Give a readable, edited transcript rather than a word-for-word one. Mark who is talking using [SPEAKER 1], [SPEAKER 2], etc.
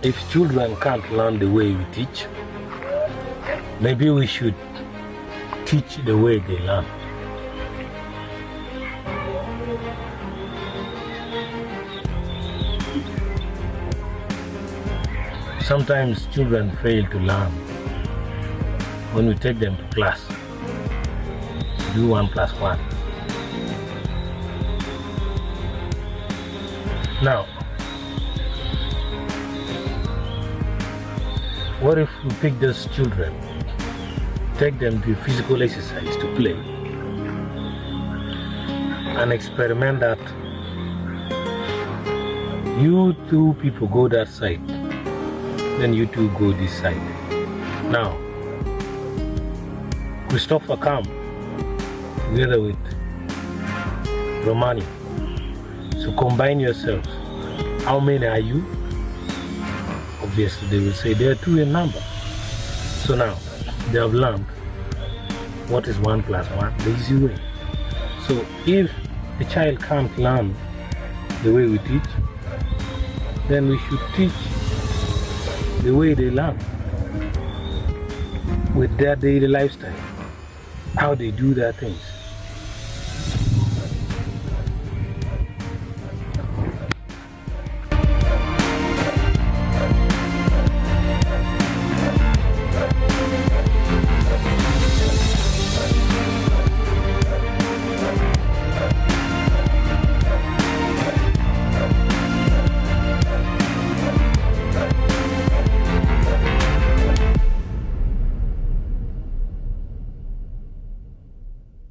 [SPEAKER 1] if children can't learn the way we teach, maybe we should teach the way they learn. Sometimes children fail to learn when we take them to class, do 1 + 1. Now, what if we pick those children, take them to physical exercise to play, and experiment that you two people go that side, then you two go this side. Now, Christopher come together with Romani. So combine yourselves. How many are you? Obviously, they will say they are 2 in number. So now, they have learned what is 1 + 1, the easy way. So if the child can't learn the way we teach, then we should teach the way they learn with their daily lifestyle, how they do their things.